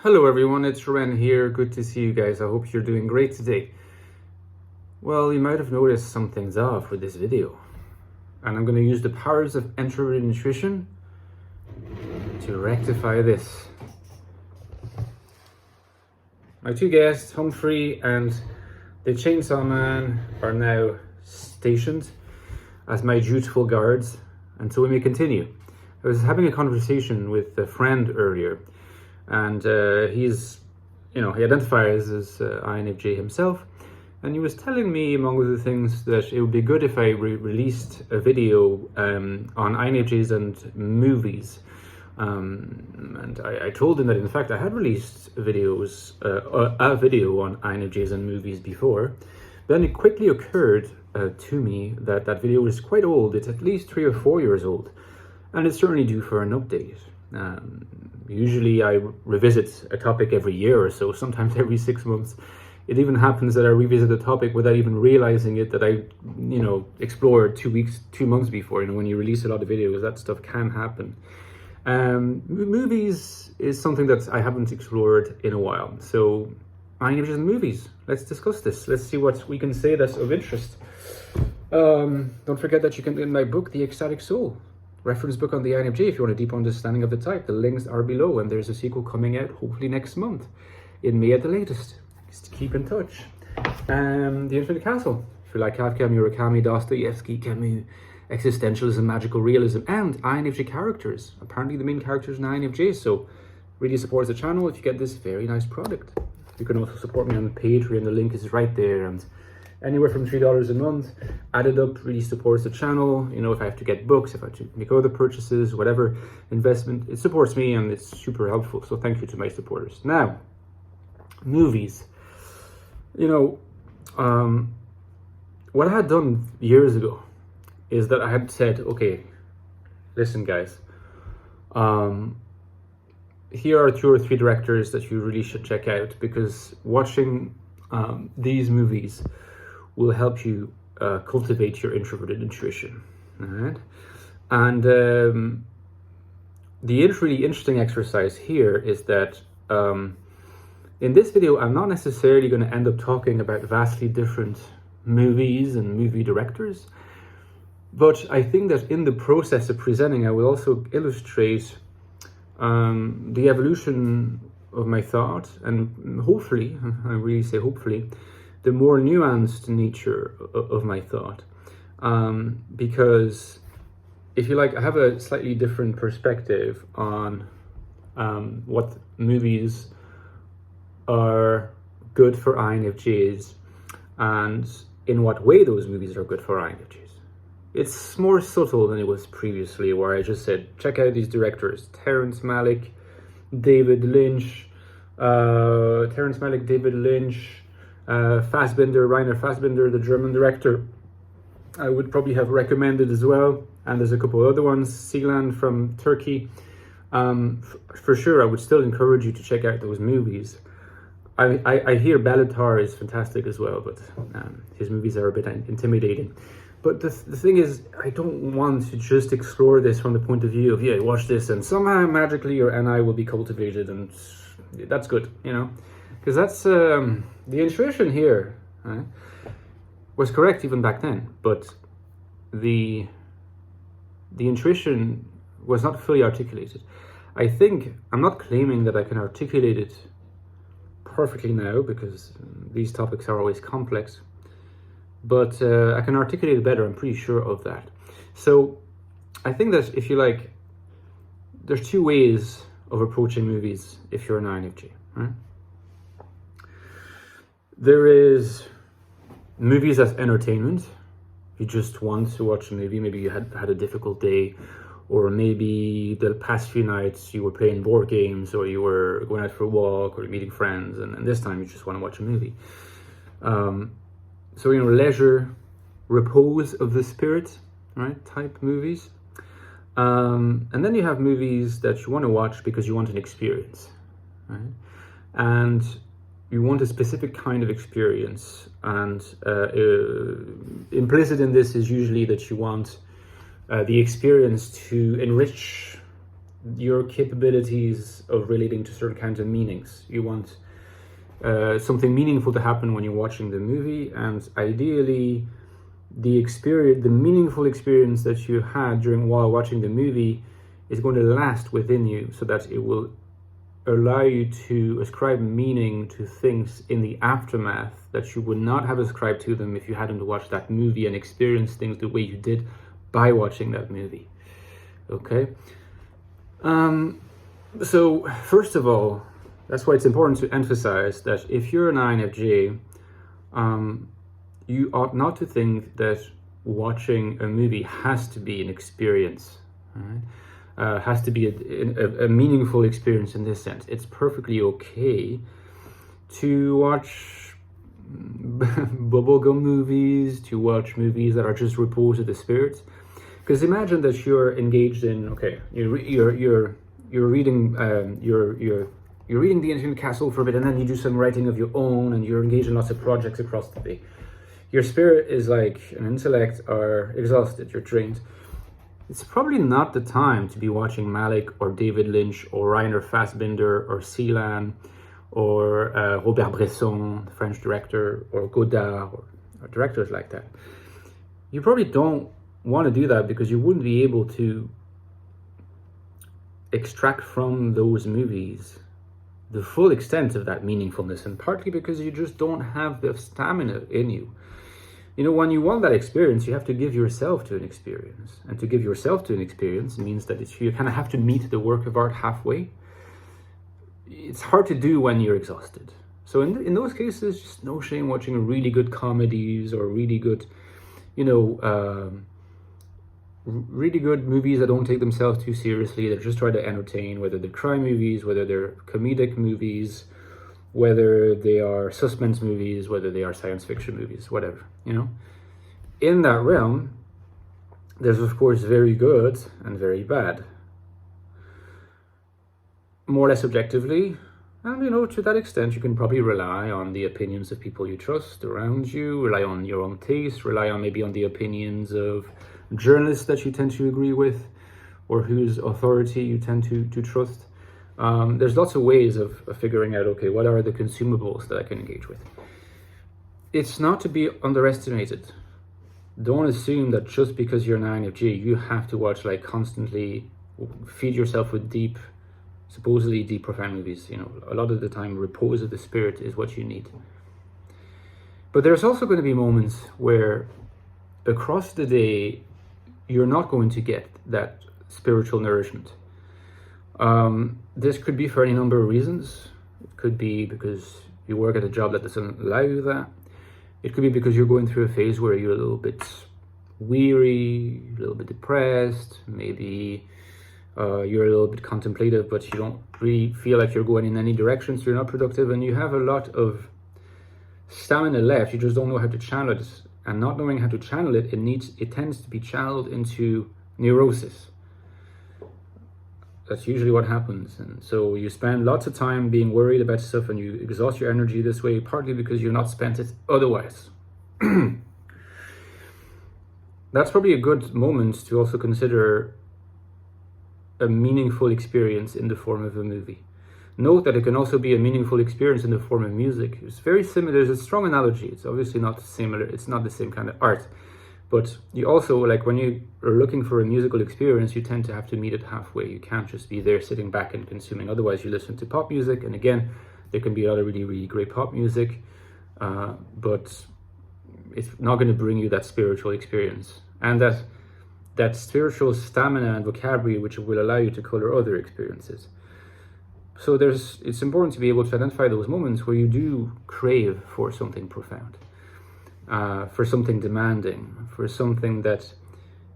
Hello everyone, it's Ren here. Good to see you guys. I hope you're doing great today. Well, you might have noticed something's off with this video. And I'm going to use the powers of introverted nutrition to rectify this. My two guests, Humphrey and the Chainsaw Man, are now stationed as my dutiful guards. And so we may continue. I was having a conversation with a friend earlier, and he identifies as INFJ himself, and he was telling me, among other things, that it would be good if I released a video on INFJs and movies. And I told him that, in fact, I had released a video on INFJs and movies before. Then it quickly occurred to me that that video is quite old. It's at least 3 or 4 years old, and it's certainly due for an update. Usually I revisit a topic every year or so, sometimes every 6 months. It even happens that I revisit a topic without even realizing it, that I, explored 2 months before. When you release a lot of videos, that stuff can happen. Movies is something that I haven't explored in a while. So INFJs and movies, let's discuss this. Let's see what we can say that's of interest. Don't forget that you can get my book, The Ecstatic Soul, reference book on the INFJ if you want a deep understanding of the type. The links are below, and there's a sequel coming out hopefully next month, in May at the latest. Just keep in touch. The Infinite Castle, if you like Kafka, Murakami, Dostoevsky, Camus, existentialism, magical realism, and INFJ characters. Apparently the main character is an INFJ, so really supports the channel if you get this very nice product. You can also support me on Patreon. The link is right there, and anywhere from $3 a month added up really supports the channel. If I have to get books, if I have to make other purchases, whatever investment, it supports me and it's super helpful. So thank you to my supporters. Now, movies. What I had done years ago is that I had said, okay, listen guys, here are 2 or 3 directors that you really should check out, because watching these movies will help you cultivate your introverted intuition. All right? And the really interesting exercise here is that in this video, I'm not necessarily going to end up talking about vastly different movies and movie directors, but I think that in the process of presenting, I will also illustrate the evolution of my thought, and hopefully, I really say hopefully, the more nuanced nature of my thought. Because, if you like, I have a slightly different perspective on what movies are good for INFJs and in what way those movies are good for INFJs. It's more subtle than it was previously, where I just said, check out these directors: Terrence Malick, David Lynch, Rainer Fassbinder, the German director. I would probably have recommended as well, and there's a couple other ones, Sealand from Turkey. For sure, I would still encourage you to check out those movies. I hear Bellatar is fantastic as well, but his movies are a bit intimidating. But the thing is, I don't want to just explore this from the point of view of, watch this and somehow magically your NI will be cultivated, and that's good, because that's the intuition here was correct even back then, but the intuition was not fully articulated. I think I'm not claiming that I can articulate it perfectly now, because these topics are always complex, but I can articulate it better. I'm pretty sure of that. So I think that, if you like, there's 2 ways of approaching movies if you're an INFJ, right? There is movies as entertainment. You just want to watch a movie. Maybe you had a difficult day, or maybe the past few nights you were playing board games, or you were going out for a walk, or meeting friends, and this time you just want to watch a movie. So, leisure, repose of the spirit, right, type movies. And then you have movies that you want to watch because you want an experience, right? And you want a specific kind of experience, and implicit in this is usually that you want the experience to enrich your capabilities of relating to certain kinds of meanings. You want something meaningful to happen when you're watching the movie, and ideally the meaningful experience that you had while watching the movie is going to last within you, so that it will allow you to ascribe meaning to things in the aftermath that you would not have ascribed to them if you hadn't watched that movie and experienced things the way you did by watching that movie. Okay? So first of all, that's why it's important to emphasize that if you're an INFJ, you ought not to think that watching a movie has to be an experience, right? Has to be a meaningful experience in this sense. It's perfectly okay to watch bubblegum movies, to watch movies that are just repose of the spirit. Because imagine that you're engaged in, okay, you're reading you're reading The Infinite Castle for a bit, and then you do some writing of your own, and you're engaged in lots of projects across the day. Your spirit is like, an intellect are exhausted, you're drained. It's probably not the time to be watching Malick or David Lynch or Rainer Fassbinder or Celan or Robert Bresson, the French director, or Godard, or directors like that. You probably don't want to do that because you wouldn't be able to extract from those movies the full extent of that meaningfulness, and partly because you just don't have the stamina in you. You know, when you want that experience, you have to give yourself to an experience. And to give yourself to an experience means that you kind of have to meet the work of art halfway. It's hard to do when you're exhausted. So in those cases, just no shame watching really good comedies or really good, really good movies that don't take themselves too seriously, that just try to entertain, whether they're crime movies, whether they're comedic movies, whether they are suspense movies, whether they are science fiction movies, whatever, In that realm, there's of course very good and very bad. More or less objectively, and to that extent, you can probably rely on the opinions of people you trust around you, rely on your own taste, rely on maybe on the opinions of journalists that you tend to agree with, or whose authority you tend to trust. There's lots of ways of figuring out, okay, what are the consumables that I can engage with? It's not to be underestimated. Don't assume that just because you're an INFJ, you have to watch, constantly feed yourself with supposedly deep, profound movies. A lot of the time, repose of the spirit is what you need. But there's also going to be moments where across the day, you're not going to get that spiritual nourishment. This could be for any number of reasons. It could be because you work at a job that doesn't allow you that. It could be because you're going through a phase where you're a little bit weary, a little bit depressed, maybe you're a little bit contemplative, but you don't really feel like you're going in any direction, so you're not productive, and you have a lot of stamina left, you just don't know how to channel it. And not knowing how to channel it, it tends to be channeled into neurosis. That's usually what happens. And so you spend lots of time being worried about stuff, and you exhaust your energy this way, partly because you've not spent it otherwise. That's probably a good moment to also consider a meaningful experience in the form of a movie. Note that it can also be a meaningful experience in the form of music. It's very similar. There's a strong analogy. It's obviously not similar. It's not the same kind of art. But you also, when you are looking for a musical experience, you tend to have to meet it halfway. You can't just be there sitting back and consuming. Otherwise, you listen to pop music. And again, there can be a lot of really, really great pop music. But it's not going to bring you that spiritual experience. And that spiritual stamina and vocabulary which will allow you to color other experiences. So it's important to be able to identify those moments where you do crave for something profound, for something demanding, for something that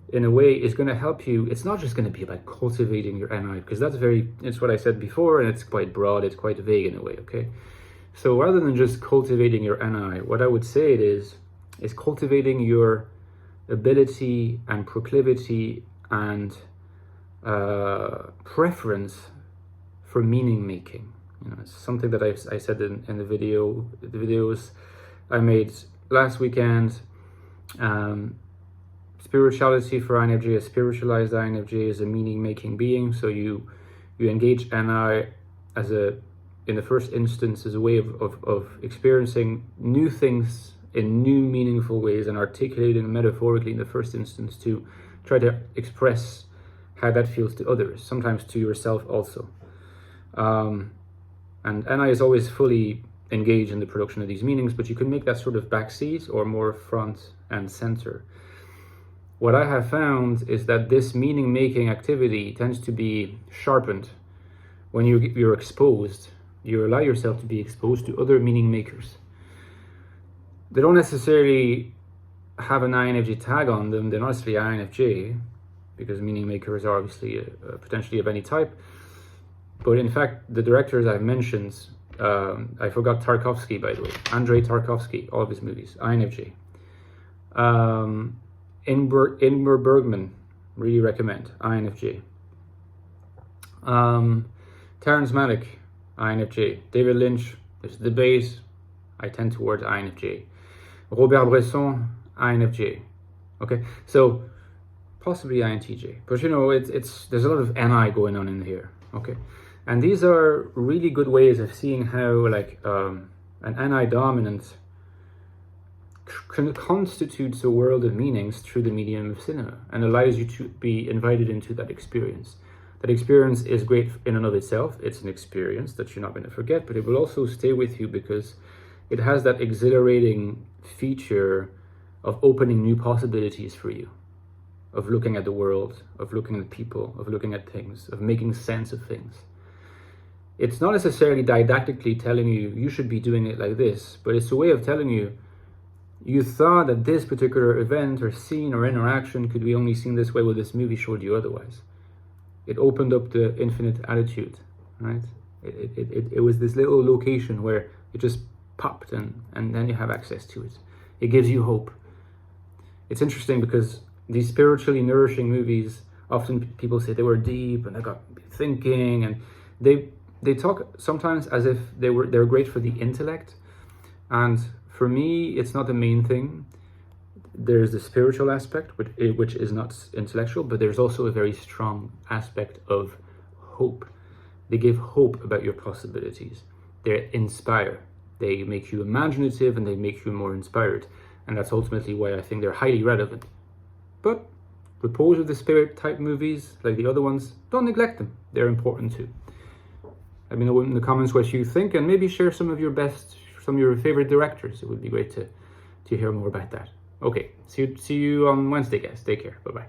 in a way is going to help you. It's not just going to be about cultivating your NI, because it's what I said before, and it's quite broad, it's quite vague in a way, okay? So rather than just cultivating your NI, what I would say it is cultivating your ability and proclivity and preference for meaning making. It's something that I said in the videos I made last weekend. spirituality for INFJ, a spiritualized INFJ is a meaning-making being. So you engage NI as in the first instance, as a way of experiencing new things in new meaningful ways and articulating metaphorically in the first instance to try to express how that feels to others, sometimes to yourself also. And NI is always fully engaged in the production of these meanings, but you can make that sort of backseat or more front and center. What I have found is that this meaning-making activity tends to be sharpened when you're exposed. You allow yourself to be exposed to other meaning makers. They don't necessarily have an INFJ tag on them. They're not necessarily INFJ, because meaning makers are obviously potentially of any type. But in fact, the directors I've mentioned, I forgot Tarkovsky, by the way. Andrei Tarkovsky, all of his movies, INFJ. Ingmar Bergman, really recommend, INFJ. Terrence Malick, INFJ. David Lynch, there's a debate. I tend towards INFJ. Robert Bresson, INFJ. Okay, so possibly INTJ, but you know, there's a lot of NI going on in here. Okay, and these are really good ways of seeing how like an NI dominant constitutes a world of meanings through the medium of cinema and allows you to be invited into that experience. That experience is great in and of itself. It's an experience that you're not going to forget, but it will also stay with you because it has that exhilarating feature of opening new possibilities for you, of looking at the world, of looking at people, of looking at things, of making sense of things. It's not necessarily didactically telling you, you should be doing it like this, but it's a way of telling you, you thought that this particular event or scene or interaction could be only seen this way, well, this movie showed you otherwise. It opened up the infinite attitude, right? It was this little location where it just popped and then you have access to it. It gives you hope. It's interesting because these spiritually nourishing movies, often people say they were deep and they got thinking, and they talk sometimes as if they're great for the intellect. And for me, it's not the main thing. There's the spiritual aspect, which is not intellectual, but there's also a very strong aspect of hope. They give hope about your possibilities. They inspire. They make you imaginative and they make you more inspired. And that's ultimately why I think they're highly relevant. But Repose of the Spirit type movies, like the other ones, don't neglect them. They're important too. Let me know in the comments what you think, and maybe share some of your favorite directors. It would be great to hear more about that. Okay, see you on Wednesday, guys. Take care. Bye-bye.